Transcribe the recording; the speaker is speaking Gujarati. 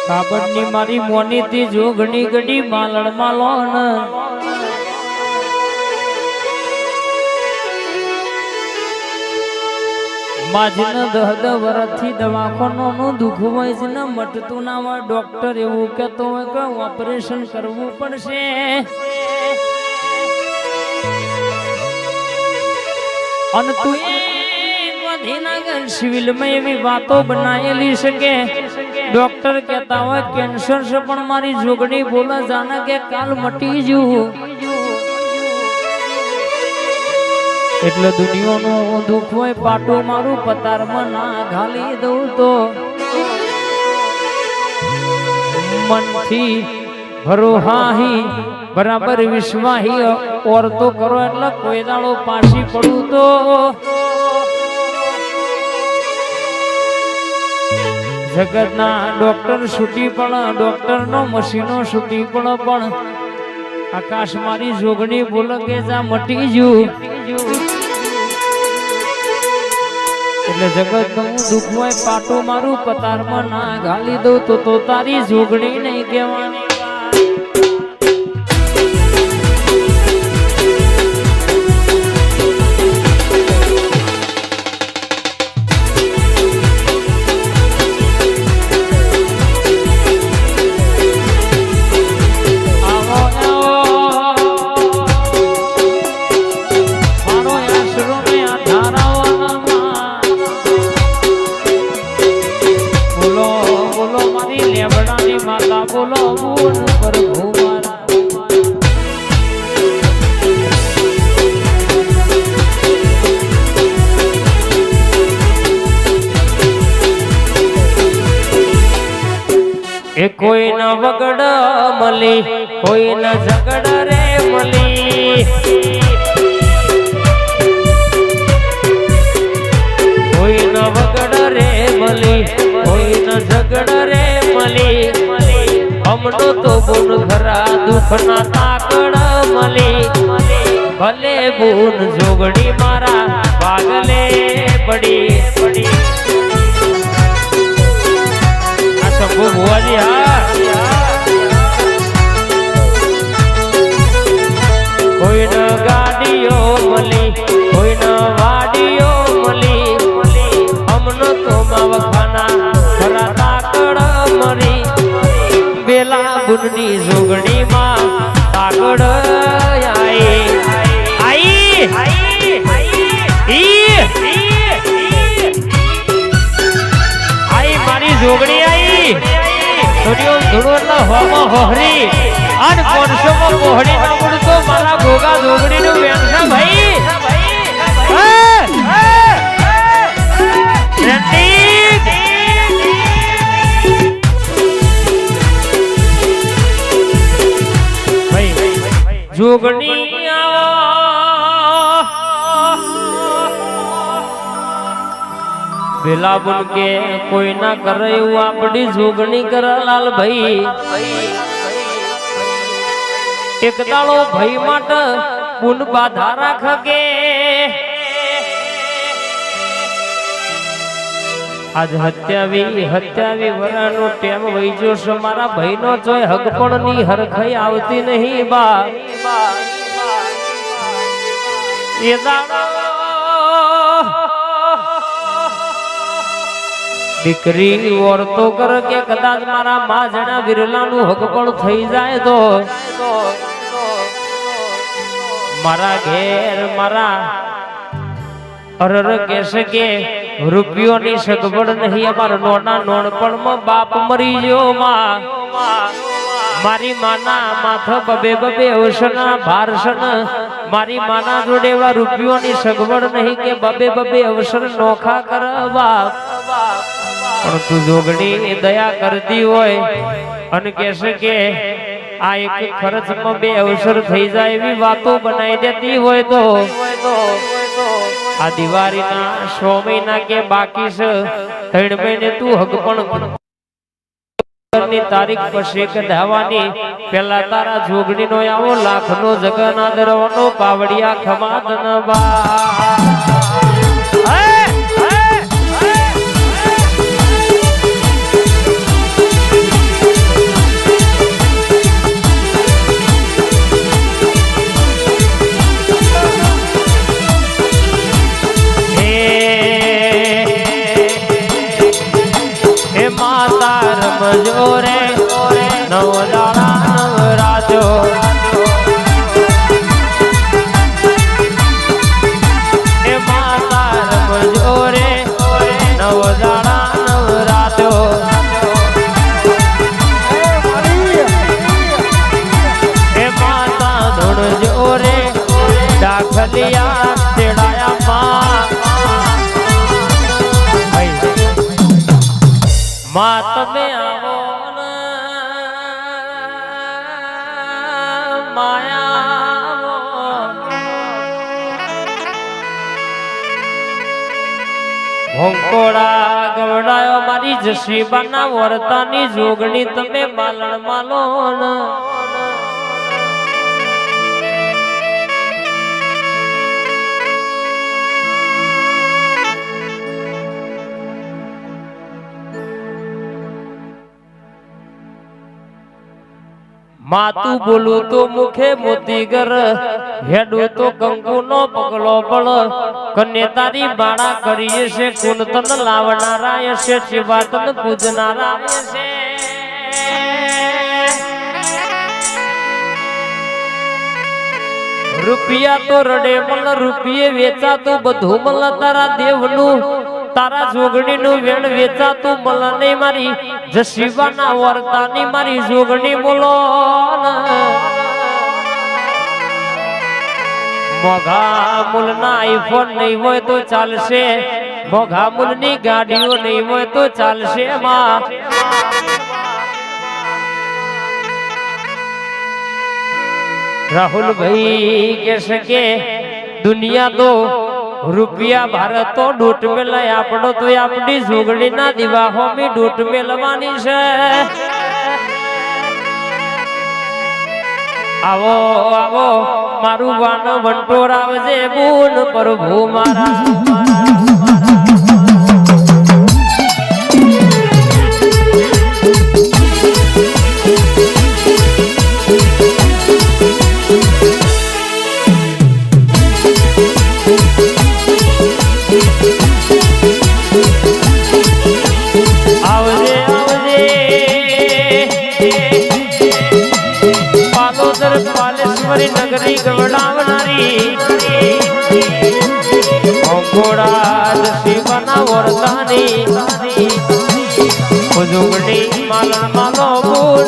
કાબડની મારી મોની થી જોગણી ગડી માલણ માલોન માજન દહદ વરથી દવાખાનો નું દુઃખ હોય છે ને મટતું ના હોય ડોક્ટર એવું કહેતો હોય કે ઓપરેશન કરવું પડશે અને તું ગાંધીનગર સિવિલ માં એવી વાતો બનાયેલી શકે ડોક્ટર કહેતા હોય કેન્સર છે પણ મારી જોગણી બોલે જાણે કે કાલ મટી જવું એટલે દુનિયાનું દુઃખ હોય પાટું મારું પતારમાં ના ઘાલી દઉં તો મનથી ભરોહાહી બરાબર વિશ્વાહી ઓરતો કરો એટલે કોઈ દાડો પાછી પડું તો જગતના ડોક્ટર છૂટી પણ ડોક્ટર નો મશીનો છૂટી પણ આકાશ મારી જોગણી બોલે કે જા મટી જયું એટલે જગત નું દુઃખ હોય પાટું મારું પતારમાં ના ઘાલી દઉં તો તારી જોગણી નહીં કહેવાની બોલો બોલ પ્રભુ એ કોઈ ન વગડ મળી કોઈ ન ઝગડ રે મળી કોઈ ન વગડ રે મળી કોઈ ન ઝગડ રે મળી હમણો તો બોન ખરા દુઃખ ના તાકડ મળી ભલે બોન જોગણી મારા ભાગલે પડી આ શંભુ ભુવાજી હા કોઈ ન ગાડીઓ મળી કોઈ ન વાડીઓ મળી હમણો તો માવખાના ખરા તાકડ મળી બેલા બુનની જોગણી માં તાગડ આઈ મારી જોગણી આઈ થોડીઓ ધૂળો હોમો હોહરી અને 500 માં પોહડી ના પડતો મારા ગોગા જોગણી નું વેણસા ભાઈ જોગણી પેલા બુન કે કોઈ ના કરે એવું આપડી જોગણી કરે લાલ ભાઈ એક દાડો ભાઈ માટે બુન બાધા રાખ કે આજ હત્યાવી વરાનો ટેમ વહીજો છે મારા ભાઈ નો જોય હક પણ ની હરખાઈ આવતી નહીં બા એ દીકરી ઓરતો કર કે કદાચ મારા માજણા વિરલાનું હક પણ થઈ જાય તો મારા ઘેર મારા અરર કહેશે કે રૂપિયોની સગવડ નહીં અમાર નોના નોણપણમાં બાપ મરી ગયો માં મારી માના માથા બબે અવસરના ભારસન મારી માના જોડે એવા રૂપિયોની સગવડ નહીં કે બબે અવસર નોખા કરવા પણ તું જોગણી દયા કરતી હોય અને કહેશે કે આ એક ખર્ચમાં 2 અવસર થઈ જાય એવી વાતો બનાવી દેતી હોય તો આ દિવાળીના 6 મહિના કે બાકી છે 3 મહિને તું હક પણ ની તારીખ પછી કઢાવાની પેલા તારા જોગણી નો આવો લાખ નો જગન આદરવાનો પાવડિયા ખમાદન બા રમજો રે નવ દાડા નવરાજો એ માતા રમજો રે નવ દાડા નવરાજો એ માતા ધૂણજો રે દાખલિયા તેડાયા માં તમે આવો માયા હોંકોડા ગવડાયો મારી જશીબાના વર્તાની જોગણી તમે માલણ માલો માતું બોલું તો મુખે મોતીગર હેડું તો કંકુ નો પગલો પળ કને તારી બાળા કરીએ છે કુંતન લાવનારા છે શિવાતન પૂજનારા છે રૂપિયા તો રડે મલ રૂપિયે વેચાતું બધું મલ તારા દેવનું તારા જોગણી નું વેણ વેચાતું મલ નહીં મારી જશીબાના વર્તાની મારી જોગણી બોલો મોઘા મૂલ ના આઈફોન નહીં હોય તો ચાલશે મોઘા મૂલ ની ગાડીઓ નહીં હોય તો ચાલશે માં રાહુલ ભાઈ કે શકે દુનિયા તો રૂપિયા ભારત તો ડૂટ મેલાય આપણો તો આપણી જોગણી ના દિવાહો મી ડૂટ મેલવાની છે આવો આવો મારું વાન વંટોર આવજે બોલ પ્રભુ મારા પાલેશ્વરી નગરી ગવડાવનારી ઘોડા શિવના વરદાની ઉજવણી માલણ માલો બોલ